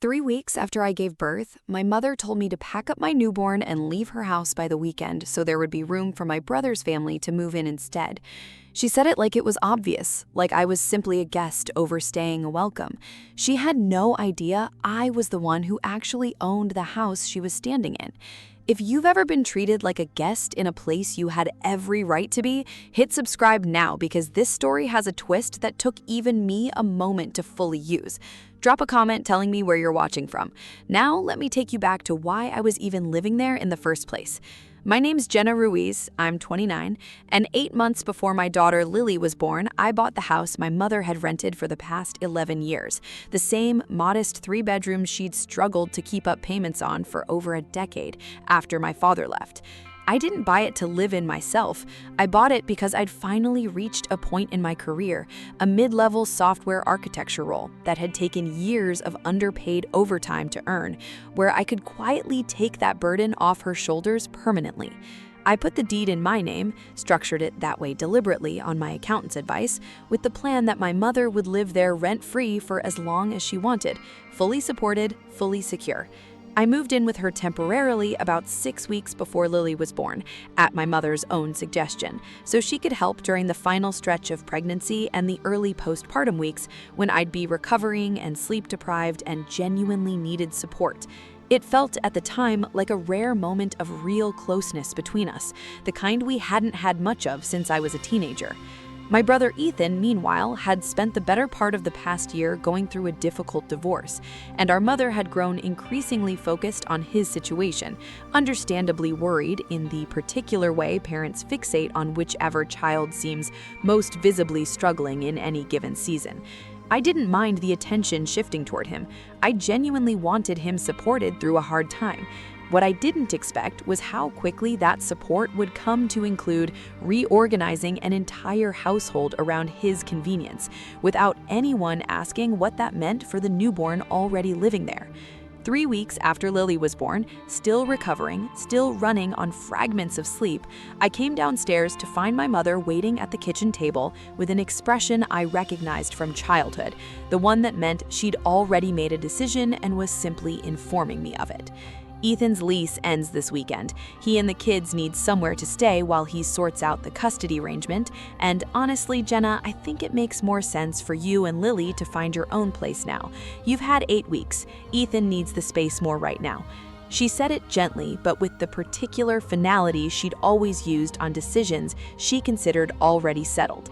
3 weeks after I gave birth, my mother told me to pack up my newborn and leave her house by the weekend so there would be room for my brother's family to move in instead. She said it like it was obvious, like I was simply a guest overstaying a welcome. She had no idea I was the one who actually owned the house she was standing in. If you've ever been treated like a guest in a place you had every right to be, hit subscribe now because this story has a twist that took even me a moment to fully use. Drop a comment telling me where you're watching from. Now, let me take you back to why I was even living there in the first place. My name's Jenna Ruiz, I'm 29, and 8 months before my daughter Lily was born, I bought the house my mother had rented for the past 11 years, the same modest 3-bedroom she'd struggled to keep up payments on for over a decade after my father left. I didn't buy it to live in myself. I bought it because I'd finally reached a point in my career, a mid-level software architecture role that had taken years of underpaid overtime to earn, where I could quietly take that burden off her shoulders permanently. I put the deed in my name, structured it that way deliberately on my accountant's advice, with the plan that my mother would live there rent-free for as long as she wanted, fully supported, fully secure. I moved in with her temporarily about 6 weeks before Lily was born, at my mother's own suggestion, so she could help during the final stretch of pregnancy and the early postpartum weeks when I'd be recovering and sleep-deprived and genuinely needed support. It felt at the time like a rare moment of real closeness between us, the kind we hadn't had much of since I was a teenager. My brother Ethan, meanwhile, had spent the better part of the past year going through a difficult divorce, and our mother had grown increasingly focused on his situation, understandably worried in the particular way parents fixate on whichever child seems most visibly struggling in any given season. I didn't mind the attention shifting toward him. I genuinely wanted him supported through a hard time. What I didn't expect was how quickly that support would come to include reorganizing an entire household around his convenience, without anyone asking what that meant for the newborn already living there. 3 weeks after Lily was born, still recovering, still running on fragments of sleep, I came downstairs to find my mother waiting at the kitchen table with an expression I recognized from childhood, the one that meant she'd already made a decision and was simply informing me of it. Ethan's lease ends this weekend. He and the kids need somewhere to stay while he sorts out the custody arrangement, and honestly, Jenna, I think it makes more sense for you and Lily to find your own place now. You've had 8 weeks. Ethan needs the space more right now. She said it gently, but with the particular finality she'd always used on decisions she considered already settled.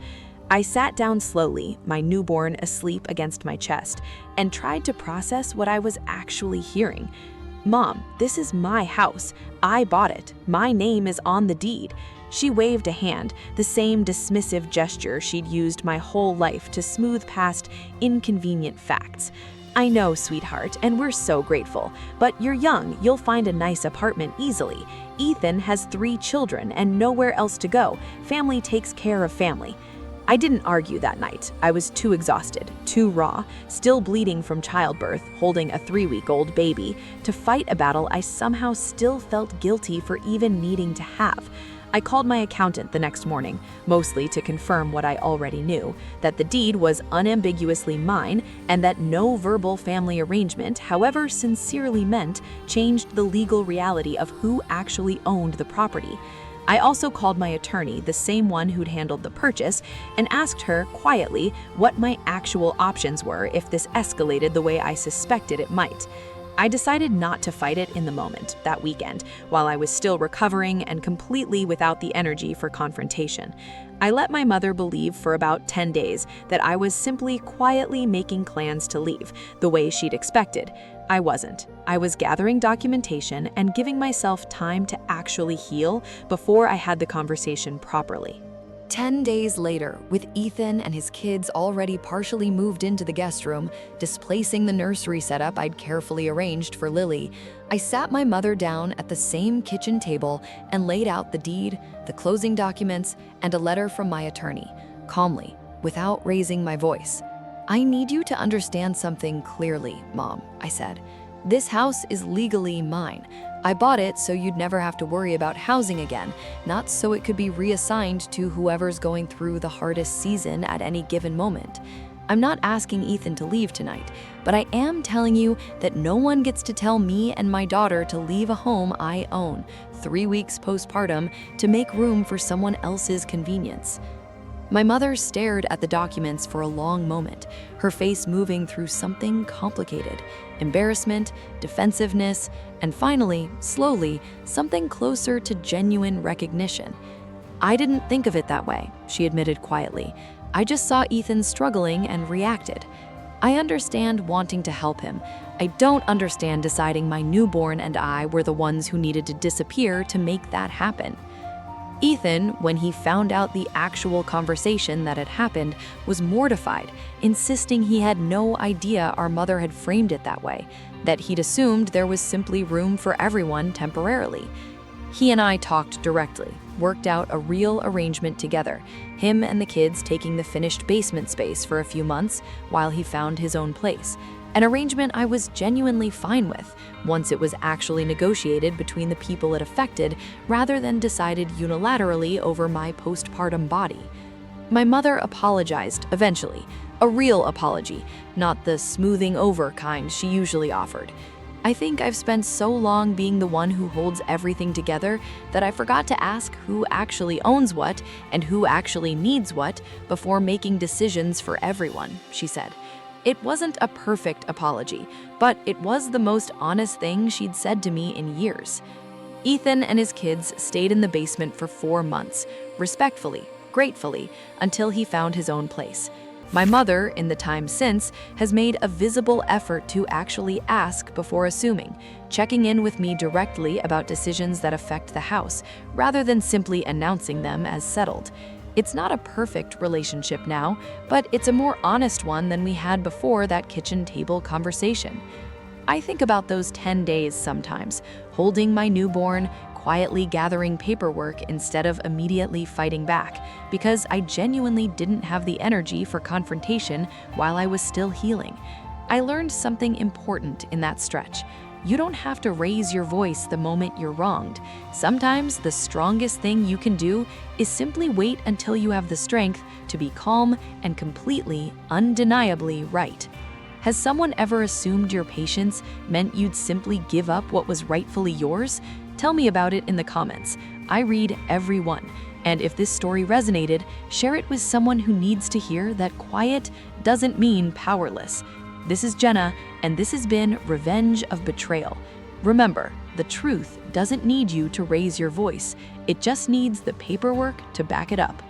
I sat down slowly, my newborn asleep against my chest, and tried to process what I was actually hearing. "Mom, this is my house. I bought it. My name is on the deed." She waved a hand, the same dismissive gesture she'd used my whole life to smooth past inconvenient facts. "I know, sweetheart, and we're so grateful. But you're young, you'll find a nice apartment easily. Ethan has 3 children and nowhere else to go. Family takes care of family." I didn't argue that night. I was too exhausted, too raw, still bleeding from childbirth, holding a 3-week-old baby, to fight a battle I somehow still felt guilty for even needing to have. I called my accountant the next morning, mostly to confirm what I already knew, that the deed was unambiguously mine and that no verbal family arrangement, however sincerely meant, changed the legal reality of who actually owned the property. I also called my attorney, the same one who'd handled the purchase, and asked her quietly what my actual options were if this escalated the way I suspected it might. I decided not to fight it in the moment, that weekend, while I was still recovering and completely without the energy for confrontation. I let my mother believe for about 10 days that I was simply quietly making plans to leave, the way she'd expected. I wasn't. I was gathering documentation and giving myself time to actually heal before I had the conversation properly. 10 days later, with Ethan and his kids already partially moved into the guest room, displacing the nursery setup I'd carefully arranged for Lily, I sat my mother down at the same kitchen table and laid out the deed, the closing documents, and a letter from my attorney, calmly, without raising my voice. "I need you to understand something clearly, Mom," I said. "This house is legally mine. I bought it so you'd never have to worry about housing again, not so it could be reassigned to whoever's going through the hardest season at any given moment. I'm not asking Ethan to leave tonight, but I am telling you that no one gets to tell me and my daughter to leave a home I own, 3 weeks postpartum, to make room for someone else's convenience." My mother stared at the documents for a long moment, her face moving through something complicated: embarrassment, defensiveness, and finally, slowly, something closer to genuine recognition. "I didn't think of it that way," she admitted quietly. "I just saw Ethan struggling and reacted. I understand wanting to help him. I don't understand deciding my newborn and I were the ones who needed to disappear to make that happen." Ethan, when he found out the actual conversation that had happened, was mortified, insisting he had no idea our mother had framed it that way, that he'd assumed there was simply room for everyone temporarily. He and I talked directly, worked out a real arrangement together, him and the kids taking the finished basement space for a few months while he found his own place. An arrangement I was genuinely fine with, once it was actually negotiated between the people it affected rather than decided unilaterally over my postpartum body. My mother apologized eventually, a real apology, not the smoothing over kind she usually offered. I think I've spent so long being the one who holds everything together that I forgot to ask who actually owns what and who actually needs what before making decisions for everyone, she said. It wasn't a perfect apology, but it was the most honest thing she'd said to me in years. Ethan and his kids stayed in the basement for 4 months, respectfully, gratefully, until he found his own place. My mother, in the time since, has made a visible effort to actually ask before assuming, checking in with me directly about decisions that affect the house, rather than simply announcing them as settled. It's not a perfect relationship now, but it's a more honest one than we had before that kitchen table conversation. I think about those 10 days sometimes, holding my newborn, quietly gathering paperwork instead of immediately fighting back, because I genuinely didn't have the energy for confrontation while I was still healing. I learned something important in that stretch. You don't have to raise your voice the moment you're wronged. Sometimes the strongest thing you can do is simply wait until you have the strength to be calm and completely, undeniably right. Has someone ever assumed your patience meant you'd simply give up what was rightfully yours? Tell me about it in the comments. I read every one. And if this story resonated, share it with someone who needs to hear that quiet doesn't mean powerless. This is Jenna, and this has been Revenge of Betrayal. Remember, the truth doesn't need you to raise your voice. It just needs the paperwork to back it up.